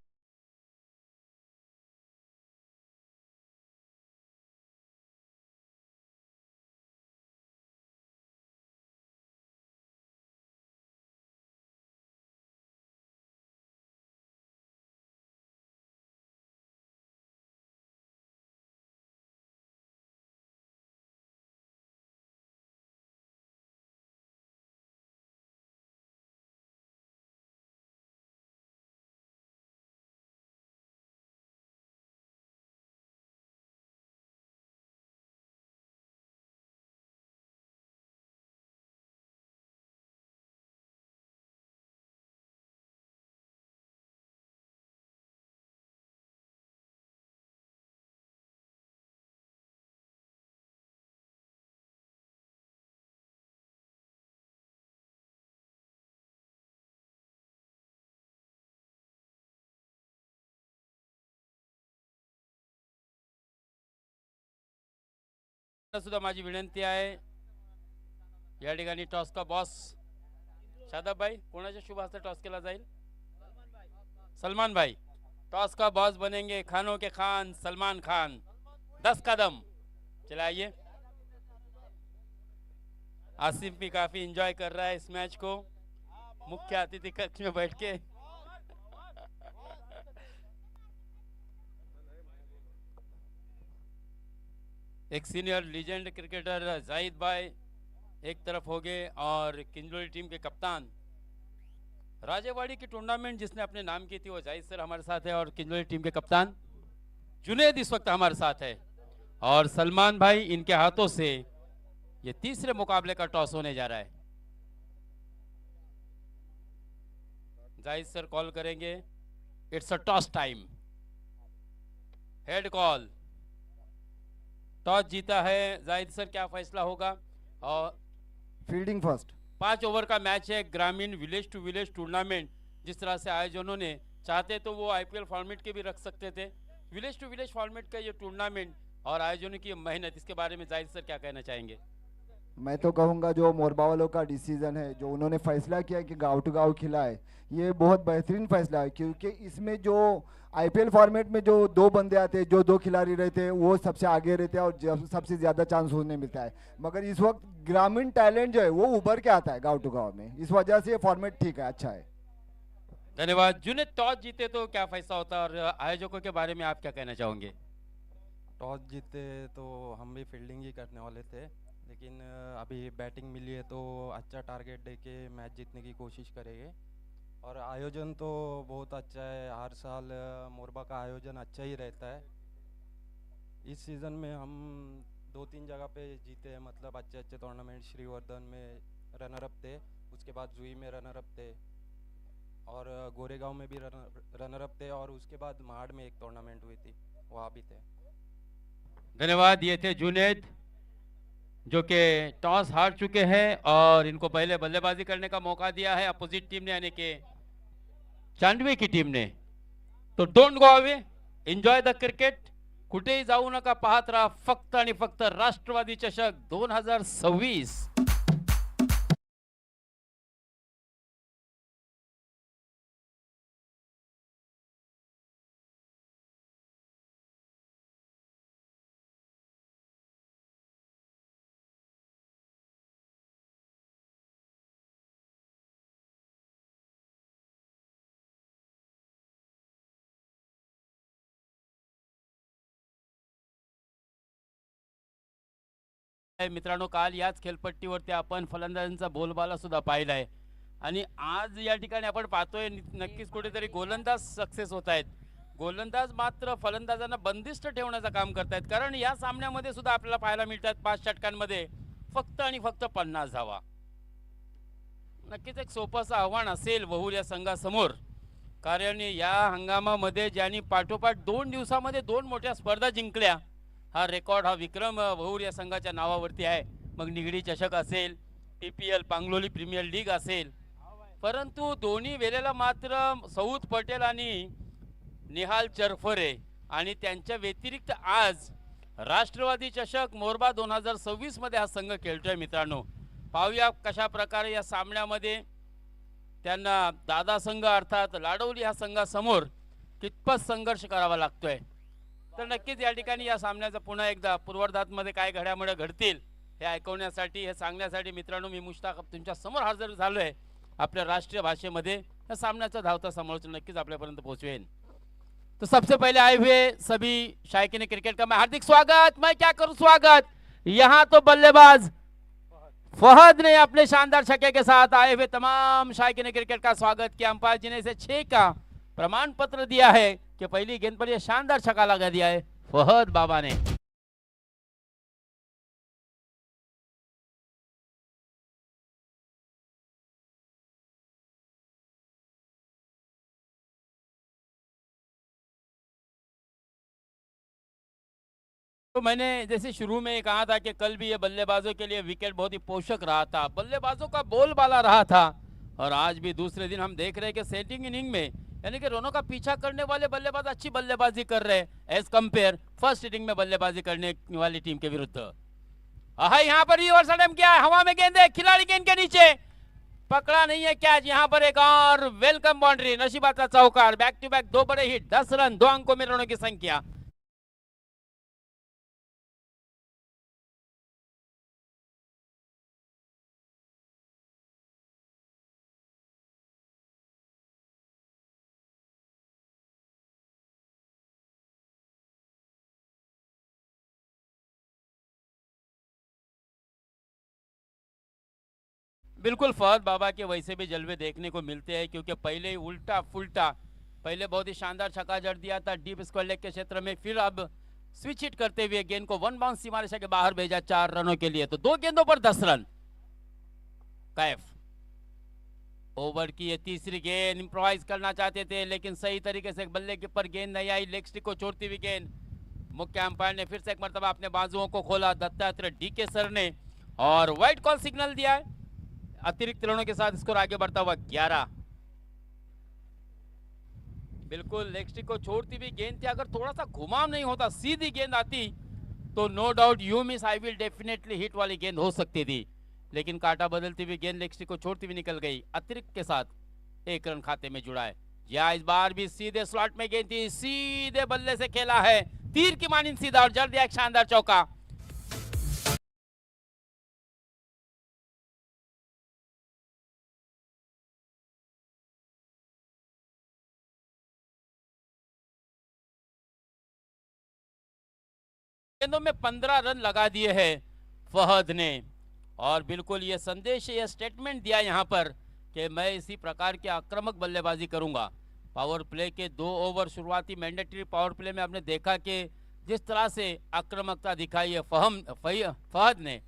सुद्धा माझी विनंती आहे, या ठिकाणी टॉस का बॉस शादाब भाई, कोणाच्या शुभ हस्ते टॉस केला जाईल? सलमान भाई टॉस का बॉस बनेंगे, खानों के खान सलमान खान। 10 कदम चलाइए। आसिफ भी काफी एंजॉय कर रहा है इस मैच को, मुख्य अतिथि कक्ष में बैठ के। एक सीनियर लीजेंड क्रिकेटर जाहिद भाई एक तरफ हो गए और किंजलोली टीम के कप्तान राजेवाड़ी की टूर्नामेंट जिसने अपने नाम की थी वो जाहिद सर हमारे साथ है, और किंजलोली टीम के कप्तान जुनेद इस वक्त हमारे साथ है, और सलमान भाई इनके हाथों से ये तीसरे मुकाबले का टॉस होने जा रहा है। जाहिद सर कॉल करेंगे, it's a toss time. Head call, toss जीता है जाहिद सर, क्या फैसला होगा? और फील्डिंग फर्स्ट। 5 ओवर का मैच है, ग्रामीण विलेज टू विलेज टूर्नामेंट। जिस तरह से आयोजनों ने चाहते तो वो आईपीएल फॉर्मेट के भी रख सकते थे, विलेज टू विलेज फॉर्मेट का ये टूर्नामेंट और आयोजनों की मेहनत, इसके बारे में जाहिद सर क्या कहना चाहेंगे? मैं तो कहूँगा जो मोरबा वालों का डिसीजन है, जो उन्होंने फैसला किया कि गांव टू गांव खिलाए, ये बहुत बेहतरीन फैसला है, क्योंकि इसमें जो आईपीएल फॉर्मेट में जो 2 बंदे आते हैं, जो 2 खिलाड़ी रहते हैं, वो सबसे आगे रहते हैं और सबसे ज़्यादा चांस उन्हें मिलता है। मगर इस वक्त ग्रामीण टैलेंट जो है वो उभर के आता है गांव टू गांव में, इस वजह से ये फॉर्मेट ठीक है, अच्छा है। धन्यवाद। जुनेद, टॉस जीते तो क्या फैसला होता, और आयोजकों के बारे में आप क्या कहना चाहोगे? टॉस जीते तो हम भी फील्डिंग ही करने वाले थे, लेकिन अभी बैटिंग मिली है तो अच्छा टारगेट देके मैच जीतने की कोशिश करेंगे। और आयोजन तो बहुत अच्छा है, हर साल मोरबा का आयोजन अच्छा ही रहता है। इस सीज़न में हम 2-3 जगह पे जीते हैं, मतलब अच्छे अच्छे टूर्नामेंट। श्रीवर्धन में रनर अप थे, उसके बाद जुई में रनर अप थे, और गोरेगांव में भी रनर अप थे, और उसके बाद महाड़ में एक टूर्नामेंट हुई थी, वहाँ भी थे। धन्यवाद। ये थे जुनेद जो कि टॉस हार चुके हैं और इनको पहले बल्लेबाजी करने का मौका दिया है अपोजिट टीम ने, यानी कि चांदवे की टीम ने। तो don't go away, enjoy the cricket, कुठेही जाऊ नका, पाहत राहा फक्त आणि फक्त राष्ट्रवादी चषक 2026। मित्रांनो, काल याच खेळपट्टीवरती आपण फलंदाजांचा बोलबाला सुद्धा पाहिलाय, आणि आज या ठिकाणी आपण पाहतोय नक्कीच कुठेतरी गोलंदाज सक्सेस होत आहेत, गोलंदाज मात्र फलंदाजांना बंदिस्त ठेवण्याचं काम करतायत। कारण या सामन्यामध्ये सुद्धा आपल्याला पाहायला मिळतात 5 षटकांमध्ये फक्त आणि फक्त 50 धावा। नक्कीच एक सोपंसं आव्हान असेल वहूर या संघासमोर, कारण या हंगामामध्ये ज्यांनी पाठोपाठ 2 दिवसामध्ये 2 मोठ्या स्पर्धा जिंकल्या, हा रेकॉर्ड, हा विक्रम वहूर या संघाच्या नावावरती आहे। मग निगडी चषक असेल, पीपीएल पांगलोली प्रीमियर लीग असेल, परंतु दोन्ही वेळेला मात्र सौद पटेल आणि निहाल चरफरे, आणि त्यांच्या व्यतिरिक्त आज राष्ट्रवादी चषक मोरबा 2026 मध्ये हा संघ खेळतोय मित्रांनो. पाहूया कशा प्रकारे या सामन्यामध्ये त्यांना दादा संघ अर्थात लाडवली ह्या संघासमोर कितपत संघर्ष करावा लागतोय. तर नक्कीच या ठिकाणी या सामन्याचा पुन्हा एकदा पूर्वार्धामध्ये काय घडामोडी घडतील हे ऐकवण्यासाठी हे सांगण्यासाठी मित्रांनो मी मुश्ताक तुमच्या समोर हजर झालोय. आपल्या राष्ट्रीय भाषेमध्ये या सामन्याचा धावता समालोचन नक्कीच आपल्यापर्यंत पोहोचवेन. तो सबसे पहले आए हुए सभी शायकीन क्रिकेट का मैं हार्दिक स्वागत, मैं क्या करूं स्वागत. यहाँ तो बल्लेबाज फहद ने अपने शानदार छक्के के साथ आए हुए तमाम शायकीन क्रिकेट का स्वागत किया. अंपायर जी ने इसे 6 का प्रमाण पत्र दिया है कि पहली गेंद पर यह शानदार छक्का लगा दिया है फहद बाबा ने. तो मैंने जैसे शुरू में कहा था कि कल भी ये बल्लेबाजों के लिए विकेट बहुत ही पोषक रहा था, बल्लेबाजों का बोलबाला रहा था. और आज भी दूसरे दिन हम देख रहे हैं कि सेटिंग इनिंग में यानी कि रोनो का पीछा करने वाले बल्लेबाज अच्छी बल्लेबाजी कर रहे हैं एज कंपेयर फर्स्ट इनिंग में बल्लेबाजी करने वाली टीम के विरुद्ध. यहाँ पर रिवर्स अटेम्प्ट किया है, हवा में गेंद है, खिलाड़ी गेंद के नीचे पकड़ा नहीं है कैच. यहाँ पर एक और वेलकम बाउंड्री, नशीबा का चौकार, बैक टू बैक 2 बड़े हिट, 10 रन 2 अंकों में रनों की संख्या. बिल्कुल फहद बाबा के वैसे भी जलवे देखने को मिलते हैं क्योंकि पहले ही उल्टा फुल्टा पहले बहुत ही शानदार छक्का जड़ दिया था डीप स्क्वायर लेग के क्षेत्र में, फिर अब स्विच हिट करते हुए गेंद को 1 बाउंस सीमा रेखा के बाहर भेजा 4 रनों के लिए. तो 2 गेंदों पर 10 रन. कैफ ओवर की ये तीसरी गेंद इंप्रोवाइज करना चाहते थे लेकिन सही तरीके से बल्ले के पर गेंद नहीं आई. लेग स्टिक को छोड़ती हुई गेंद. मुख्य अंपायर ने फिर से एक मरतबा अपने बाजुओं को खोला दत्तात्रेय डीके सर ने और व्हाइट कॉल सिग्नल दिया है. अतिरिक्त रनों के साथ स्कोर आगे बढ़ता हुआ 11. बिल्कुल लेग स्टिक को छोड़ती हुई गेंद थी, अगर थोड़ा सा घुमाव नहीं होता सीधी गेंद आती तो no doubt you miss I will definitely hit वाली गेंद हो सकती थी. लेकिन काटा बदलती हुई गेंद लेग स्टिक को छोड़ती हुई निकल गई. अतिरिक्त के साथ 1 रन खाते में जुड़ा है. या इस बार भी सीधे स्लॉट में गेंद थी, सीधे बल्ले से खेला है, तीर की मानिंद सीधा और जड़ दिया एक शानदार चौका. गेंदों में 15 रन लगा दिए हैं फहद ने और बिल्कुल ये संदेश ये स्टेटमेंट दिया यहाँ पर कि मैं इसी प्रकार की आक्रामक बल्लेबाजी करूंगा. पावर प्ले के 2 ओवर शुरुआती मैंडेटरी पावर प्ले में आपने देखा कि जिस तरह से आक्रामकता दिखाई है फहद ने.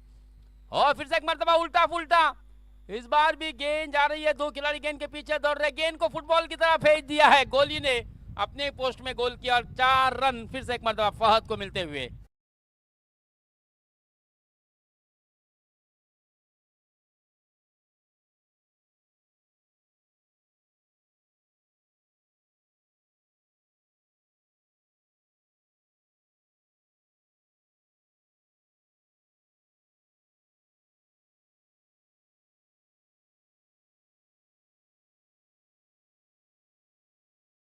और फिर से एक मरतबा उल्टा फुल्टा, इस बार भी गेंद जा रही है, 2 खिलाड़ी गेंद के पीछे दौड़ रहे, गेंद को फुटबॉल की तरह भेज दिया है. गोली ने अपने पोस्ट में गोल किया और 4 रन फिर से एक मरतबा फहद को मिलते हुए.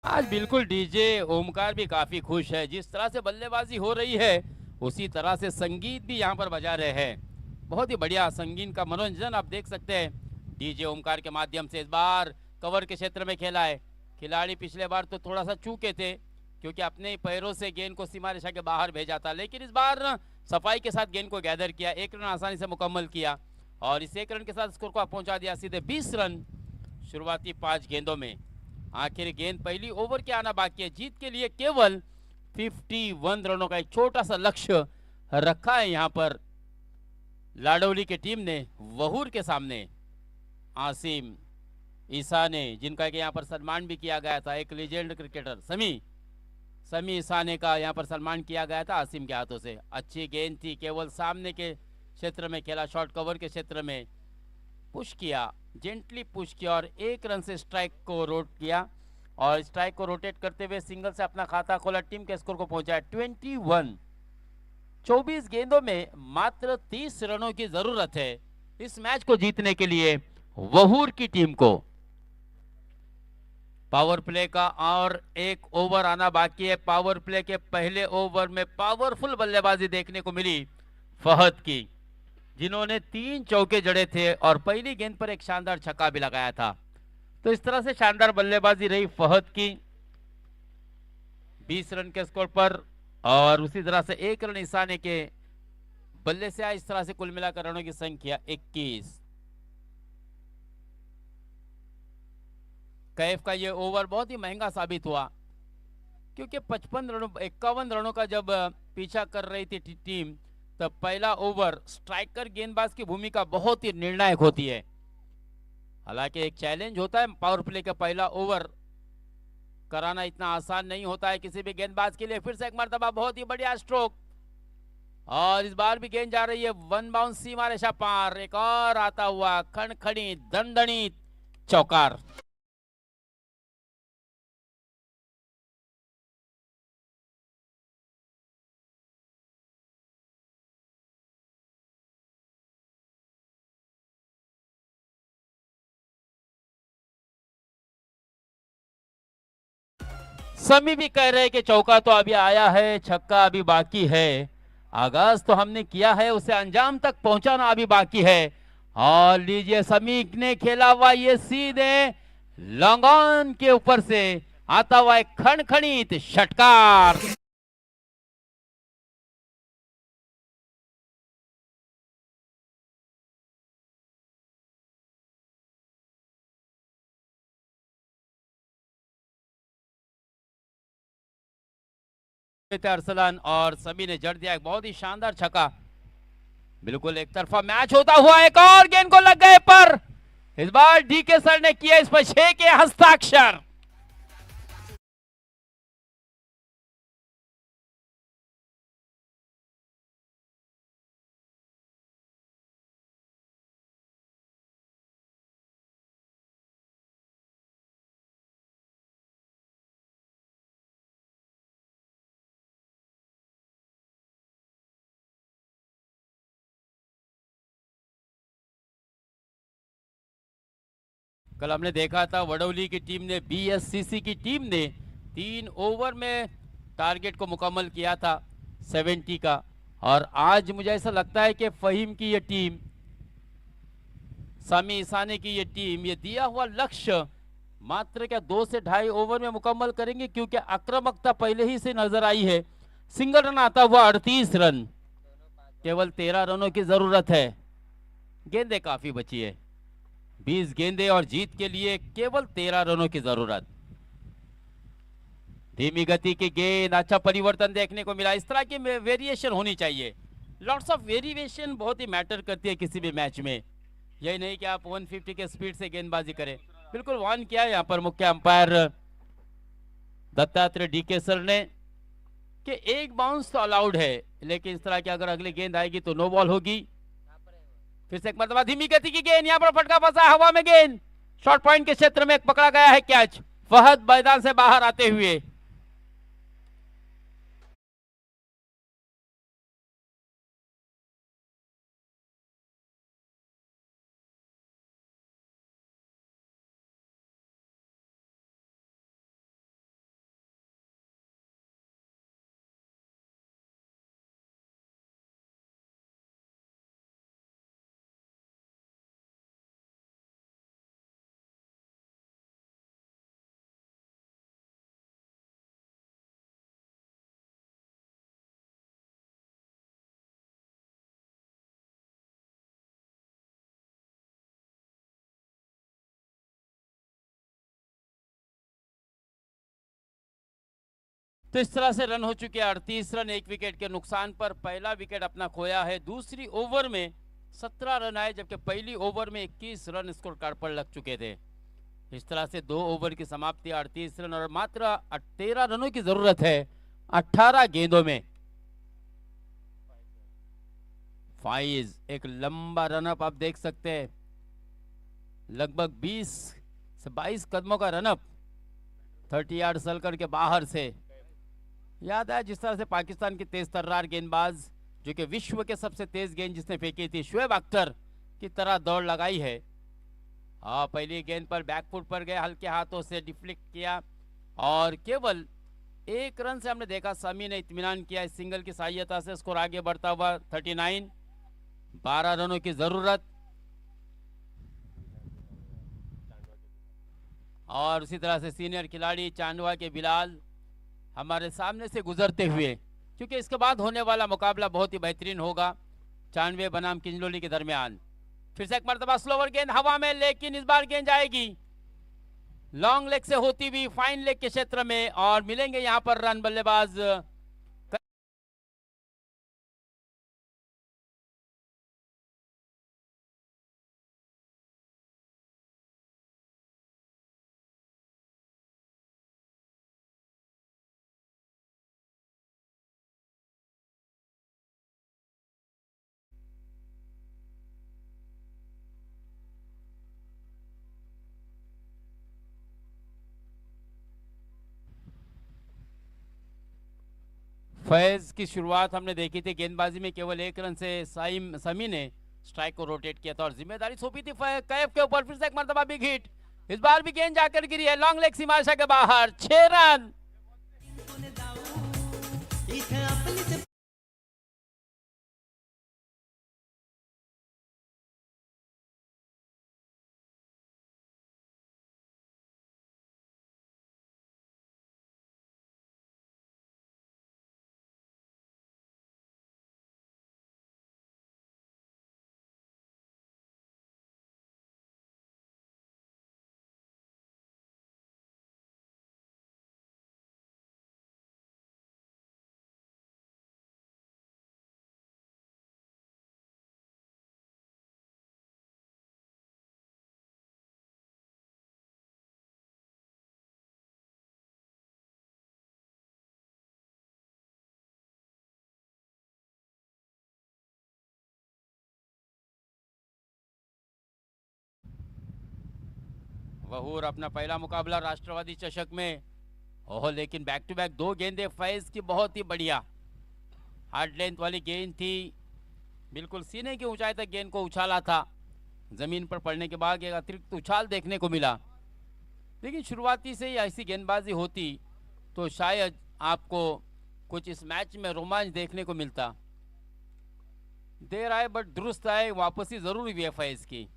आज बिल्कुल डीजे ओमकार भी काफी खुश है, जिस तरह से बल्लेबाजी हो रही है उसी तरह से संगीत भी यहाँ पर बजा रहे हैं. बहुत ही बढ़िया संगीत का मनोरंजन आप देख सकते हैं डीजे ओमकार के माध्यम से. इस बार कवर के क्षेत्र में खेला है खिलाड़ी. पिछले बार तो थोड़ा सा चूके थे क्योंकि अपने पैरों से गेंद को सीमा रेखा के बाहर भेजा था, लेकिन इस बार सफाई के साथ गेंद को गैदर किया, 1 रन आसानी से मुकम्मल किया और इस 1 रन के साथ स्कोर को पहुंचा दिया सीधे 20 रन शुरुआती 5 गेंदों में. आखिर गेंद पहली ओवर के आना बाकी है. जीत के लिए केवल 51 रनों का एक छोटा सा लक्ष्य रखा है यहाँ पर लाडौली की टीम ने वहूर के सामने. आसिम ईसा ने, जिनका कि यहाँ पर सम्मान भी किया गया था, एक लीजेंड क्रिकेटर समी ईसाने का यहाँ पर सम्मान किया गया था आसिम के हाथों से. अच्छी गेंद थी, केवल सामने के क्षेत्र में खेला, शॉर्ट कवर के क्षेत्र में पुश किया, जेंटली पुश किया और 1 रन से स्ट्राइक को रोट किया और स्ट्राइक को रोटेट करते हुए सिंगल से अपना खाता खोला. टीम के स्कोर को पहुंचाया 21. 24 गेंदों में मात्र 30 रनों की जरूरत है इस मैच को जीतने के लिए वहूर की टीम को। पावर प्ले का और एक ओवर आना बाकी है। पावर प्ले के पहले ओवर में पावरफुल बल्लेबाजी देखने को मिली फहद की, जिन्होंने 3 चौके जड़े थे और पहली गेंद पर एक शानदार छक्का भी लगाया था। तो इस तरह से शानदार बल्लेबाजी रही फहद की 20 रन के स्कोर पर, और उसी तरह से 1 रन ईशाने के बल्ले से आया। इस तरह से कुल मिलाकर रनों की संख्या 21। कैफ का ये ओवर बहुत ही महंगा साबित हुआ, क्योंकि 51 रनों का जब पीछा कर रही थी टीम, तब पहला ओवर स्ट्राइकर गेंदबाज की भूमिका बहुत ही निर्णायक होती है। हालांकि एक चैलेंज होता है पावर प्ले का पहला ओवर कराना, इतना आसान नहीं होता है किसी भी गेंदबाज के लिए। फिर से एक मर्तबा बहुत ही बढ़िया स्ट्रोक, और इस बार भी गेंद जा रही है वन बाउंस सीमा रेखा पार। एक और आता हुआ खड़खड़ी दंडनी चौकार। समी भी कह रहे हैं कि चौका तो अभी आया है, छक्का अभी बाकी है। आगाज तो हमने किया है, उसे अंजाम तक पहुंचाना अभी बाकी है। और लीजिए समी ने खेला हुआ ये सीधे लॉन्ग ऑन के ऊपर से आता हुआ एक खड़खड़ीत षटकार। अरसलान और समी ने जड़ दिया एक बहुत ही शानदार छक्का। बिल्कुल एक तरफा मैच होता हुआ एक और गेंद को लग गए पर इस बार डीके सर ने किया इस पर 6 के हस्ताक्षर। कल हमने देखा था वडोली की टीम ने बीएससीसी की टीम ने 3 ओवर में टारगेट को मुकम्मल किया था 70 का, और आज मुझे ऐसा लगता है कि फहीम की ये टीम, सामी ईसाने की ये टीम ये दिया हुआ लक्ष्य मात्र क्या 2 से 2.5 ओवर में मुकम्मल करेंगे, क्योंकि आक्रामकता पहले ही से नजर आई है। सिंगल रन आता हुआ 38 रन, केवल 13 रनों की जरूरत है। गेंदें काफी बची है, 20 गेंदें और जीत के लिए केवल 13 रनों की जरूरत। धीमी गति की गेंद, अच्छा परिवर्तन देखने को मिला। इस तरह की वेरिएशन होनी चाहिए। लॉट्स ऑफ वेरिएशन बहुत ही मैटर करती है किसी भी मैच में। यही नहीं कि आप 150 के स्पीड से गेंदबाजी करें। बिल्कुल वार्न किया यहाँ पर मुख्य अंपायर दत्तात्रेय डीके सर ने कि एक बाउंस तो अलाउड है, लेकिन इस तरह की अगर अगली गेंद आएगी तो नो बॉल होगी। फिर से एक मरतबा धीमी गति की गेंद, यहां पर फटका फंसा हवा में गेंद, शॉर्ट पॉइंट के क्षेत्र में पकड़ा गया है कैच। फहद मैदान से बाहर आते हुए तो इस तरह से रन हो चुके हैं 38 रन 1 विकेट के नुकसान पर। पहला विकेट अपना खोया है। दूसरी ओवर में 17 रन आए, जबकि पहली ओवर में 21 रन स्कोर कार्ड पर लग चुके थे। इस तरह से 2 ओवर की समाप्ति 38 रन और मात्र 13 रनों की जरूरत है 18 गेंदों में। फाइज एक लंबा रनअप आप देख सकते हैं, लगभग 20 से 22 कदमों का रनअप 30 यार्ड सर्कल के बाहर से। याद है जिस तरह से पाकिस्तान के तेज तर्रार गेंदबाज जो कि विश्व के सबसे तेज गेंद जिसने फेंकी थी, शुएब अख्तर की तरह दौड़ लगाई है। पहली गेंद पर बैकफुट पर गए, हल्के हाथों से डिफ्लेक्ट किया और केवल 1 रन से हमने देखा समी ने इत्मीनान किया। इस सिंगल की सहायता से स्कोर आगे बढ़ता हुआ 39, 12 रनों की जरूरत। और उसी तरह से सीनियर खिलाड़ी चांदवा के बिलाल हमारे सामने से गुजरते हुए, क्योंकि इसके बाद होने वाला मुकाबला बहुत ही बेहतरीन होगा चांदवे बनाम किंजलोली के दरमियान। फिर से एक मरतबा स्लोवर गेंद हवा में, लेकिन इस बार गेंद जाएगी लॉन्ग लेग से होती हुई फाइन लेग के क्षेत्र में और मिलेंगे यहां पर रन। बल्लेबाज फैज की शुरुआत हमने देखी थी, गेंदबाजी में केवल 1 रन से समी ने स्ट्राइक को रोटेट किया था और जिम्मेदारी सौंपी थी कैफ के ऊपर। फिर से एक मरतबा बिग हिट, इस बार भी गेंद जाकर गिरी है लॉन्ग लेग सीमाशा के बाहर। 6 रन। वहूर अपना पहला मुकाबला राष्ट्रवादी चषक में, ओह लेकिन बैक टू बैक 2 गेंदें फैज की बहुत ही बढ़िया हार्ड लेंथ वाली गेंद थी, बिल्कुल सीने की ऊंचाई तक गेंद को उछाला था। जमीन पर पड़ने के बाद एक अतिरिक्त उछाल देखने को मिला, लेकिन शुरुआती से ही ऐसी गेंदबाजी होती तो शायद आपको कुछ इस मैच में रोमांच देखने को मिलता। देर आए बट दुरुस्त आए, वापसी जरूर हुई है फैज की,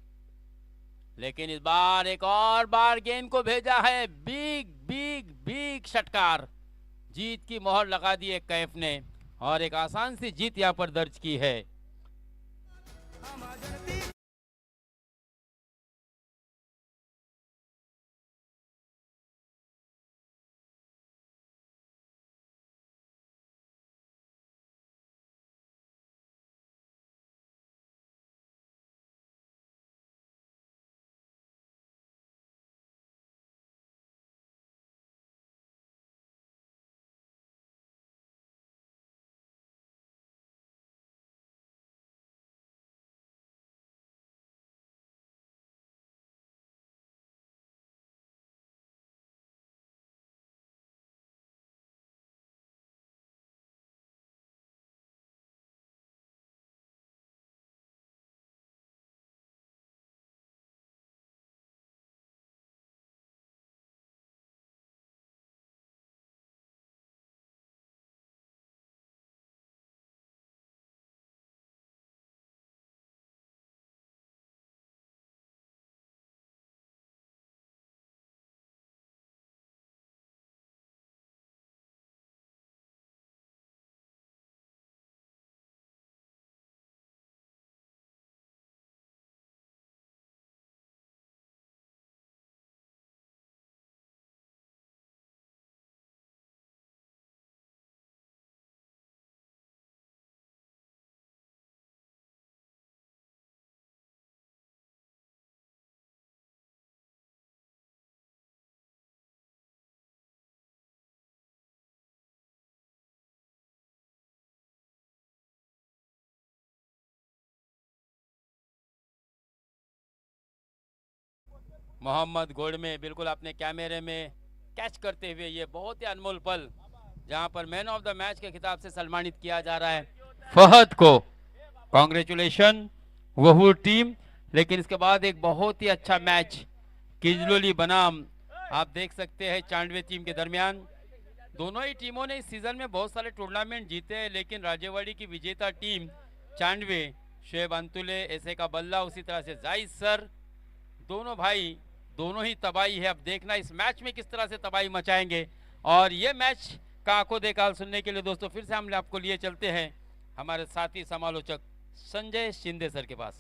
लेकिन इस बार एक और बार गेंद को भेजा है। बिग बिग बिग षटकार, जीत की मोहर लगा दी है कैफ ने और एक आसान सी जीत यहां पर दर्ज की है। मोहम्मद गोड़ में बिल्कुल अपने कैमरे में कैच करते हुए ये बहुत ही अनमोल पल, जहां पर मैन ऑफ द मैच के खिताब से सम्मानित किया जा रहा है। फहद को कॉन्ग्रेचुलेशन वहू टीम। लेकिन इसके बाद एक बहुत ही अच्छा मैच किजलोली बनाम आप देख सकते हैं चांडवे टीम के दरमियान। दोनों ही टीमों ने इस सीजन में बहुत सारे टूर्नामेंट जीते हैं, लेकिन राजेवाड़ी की विजेता टीम चांडवे, शोएब अंतुले, ऐसे का बल्ला, उसी तरह से जाहिद सर, दोनों भाई दोनों ही तबाही है। अब देखना इस मैच में किस तरह से तबाही मचाएंगे। और ये मैच का आंखों देखा सुनने के लिए दोस्तों फिर से हम आपको लिए चलते हैं हमारे साथी समालोचक संजय शिंदे सर के पास।